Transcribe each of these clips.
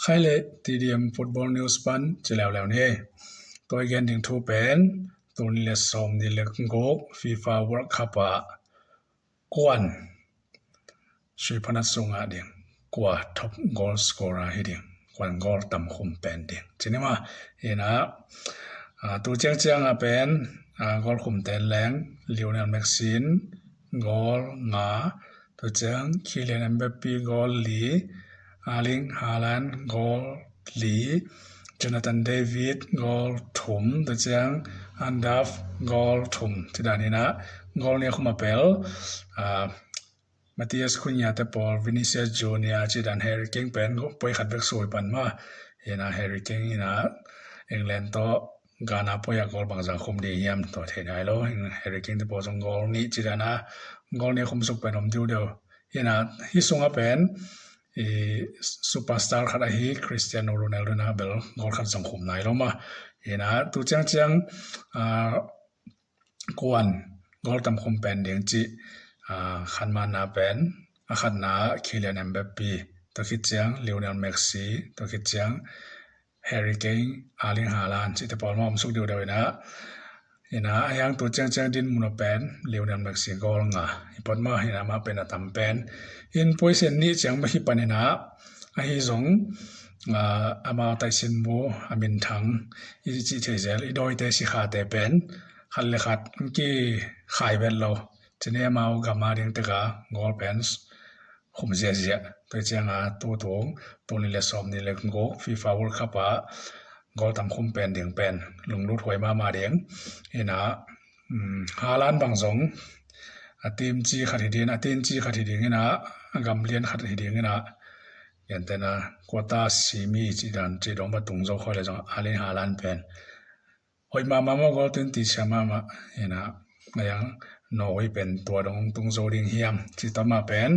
Khaile TDM Football News Pan จะแล้วนี่ตัวเกนถึงทูเป็นตัวนี้สมนี่เล็กงก FIFA World Cup กวนช่วยพนักส่งเดียงกว่า Top Goal Scorer ให้เดียงกวนกอลต่ำคุมเป็นเดียงทีนี้มาเห็นนะตัวเจียงเป็นกอลคุมเต็นแรงลิโอเนลเม็กซินกอลงาตัวเจียงคิเลนเอ็มเบปปี้กอลลีอาลิงฮาลันกอลลีจอนาธานเดวิดกอลทุ่มตัวเจียงอันดับกอลทุ่มที่ด้านนี้นะกอลเนี่ยคุมาเปลMatias Cunha te Paul Vinicius Junior จิดัน Harry Kane เป็นป่วยขัดเบกสวยปันมาเห็นนะ Harry Kane นี่นะEngland ต่อกานาป่วยกอลบางจากคุมดีเยี่ยมต่อเทนายแล้ว Harry Kane te Paul จงกอลนี้จิดันนะกอลเนี่ยคุมสุกเป็นเดียวเห็นนะที่ส่งเป็นซูเปอร์สตาร์ขัดไอ้ Cristiano Ronaldo นะเบลกอลขัดสังคมนายแล้วมาเห็นนะตัวเจียงกวนกอลตำคุมเป็นเดียงจิขันมานาเป็นขันนาคิเลนเอ็มเบปปี้ตัวคิดเจียงลิโอเนลเม็กซี่ตัวคิดเจียงแฮร์รี่เคนอาลิงฮาลันจิตปอลมอมสุกเดียวนะเห็นนะยังตัวเจียงดินมุนเป็นลิโอเนลเม็กซี่กอลงาอีปอดมาเห็นนะมาเป็นตำเป็นอินโพยเซนนี้เจียงไม่ฮิปันนะไอ้สงอามาไตซินโมอามินทังอีจิเทเซลอีดอยเตสิขาเตเป็นขันเลขัดกี่ขายเป็นเราจะเนี่ยมาเอากลับมาเรียงตะกากอลเพนส์คุมเสียตัวเจียงตัวนี้เลยสมนี่เลยกอกฟีฟ่าเวิลด์คัพกอลทำคุมเป็นเดียงเป็นลงรูดหวยมาเดียงเห็นนะฮาลันบางสงทีมจีขัดหินทีมจีขัดหินนะกำเลียนขัดหินนะยันแต่นะกว่าตาซีมีจีดันจีดงมาตุงโจคอยเลยจังอาลินฮาลันเป็นหวยมากอลตินติชมาเห็นนะยังโน้ยเป็นตัวตรงโซดิงเฮียมที่ต่อมาเป็น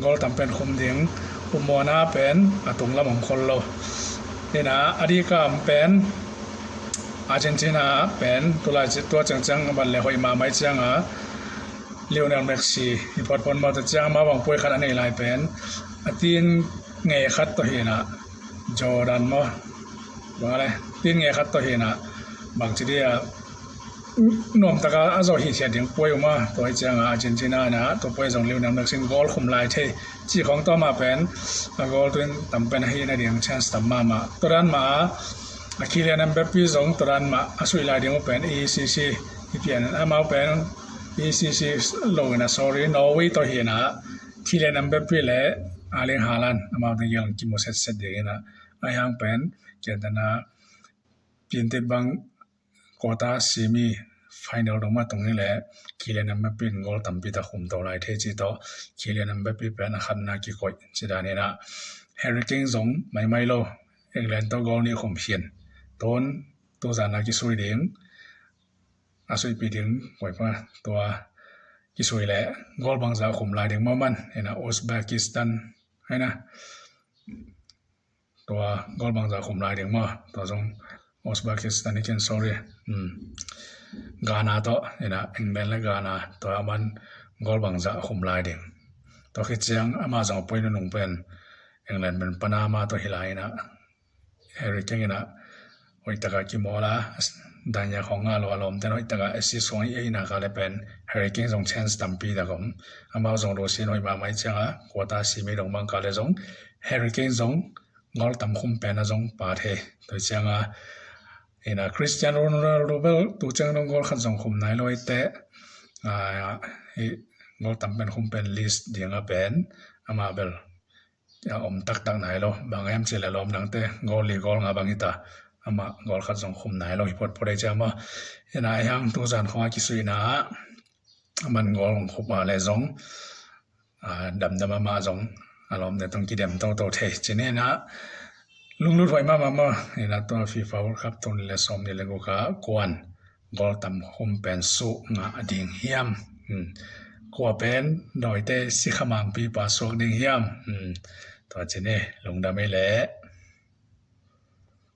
กอลทำเป็นคุมดิ่งอุโมนาเป็นตรงละมงคลโลนี่นะอดีกามเป็นอาร์เจนตินาเป็นตัวจังบันเลยหอยมาไม่จังลิโอเนลเม็กซี่ที่พอดมาตัวจังมาบางป่วยขนาดไหนลายเป็นตีนเงยขัดตัวเห็นจอร์แดนมั้งว่าอะไรตีนเงยขัดตัวเห็นบางทีเดียนอมตะกาอาจจะหิเสียดิ่งป่วยมาตัวเจียงอาร์เจนตินานะตัวป่วยส่งลิโอเนลเม็กซี่กอลคุมลายเทจีของต่อมาเป็นกอลตัวทำเป็นให้ในเดียงเชนส์ตั้มมาตัวนั้นมาคิเลนเอ็มเบปปี้ส่งตัวนั้นมาสุดลายเดียงเป็น ECC ที่เปลี่ยนมาเป็น ECC โลกนะ sorry นอร์เวย์ตัวเห็นคิเลนเอ็มเบปปี้และอาลิงฮาลันมาเป็นยังกิโมเซตเดียนะยังเป็นเจตนาเปลี่ยนติดบางโควตาซีมีไฟนอลลงมาตรงนี้แหละคิเลนเอ็มเบปปี้กอลตั้มปีตะคุมตัวลายเทจิโตคิเลนเอ็มเบปปี้เป็นขันนักกีฬาจิดานี่นะแฮร์รี่เคนส่งไม่โลเอ็งแลนด์ตัวกอลนี่คุมเพียนตัวจานักกีฬาเดียงสุยปีเดียงไว้ว่าตัวกีฬาแหละกอลบางจากคุมลายเดียงมันเห็นนะอุซเบกิสถานเห็นนะตัวกอลบางจากคุมลายเดียงมาตัวส่งอุซเบกิสถานนี่เช่น sorry กานาตัวเห็นนะเอ็งแลนด์และกานาตัวมันกอลบางจากคุมลายเดียงตัวคิดเสียงมาจากปุ่ยนุ่งเป็นเอ็งแลนด์เป็นปนามาตัวฮิลายนะแฮร์รี่เคนนะวิตากากิโมลาดันยาของอารมณ์แต่วิตากาเอซิสองอีน่าก็เลยเป็นแฮร์รี่เคนส่งเชนส์ตั้มปีตะกมมาส่งโรซินอยมาไม่เจ้ากว่าตาซีมีลงบางก็เลยส่งแฮร์รี่เคนส่งกอลตั้มคุมเป็นส่งปาเทตัวเจ้าเห็นนะคริสเตียโนโรนัลโดเบลตัวเจ้าน้องกอลขันส่งคุมไหนลอยเตะกอลตั้มเป็นคุมเป็นลิสต์เดียงเป็นมาเบลตักไหนlo bang em che la lom nang te gol li gol nga bang ita ama gol khat jong khum nai lo hipot pore chama ena yang tu zan khwa ki suina man gol khop ma le jong dam ma jong alom ne tong ki dem to the chene na lunglu thoi ma ena to FIFA World Cup ton le som ni le go ka kwan gol tam khum pen su nga ding hiam kwa pen doi te si khamang pi pa sok ding hiamตัวเจเน่ลงดาไม่แหละ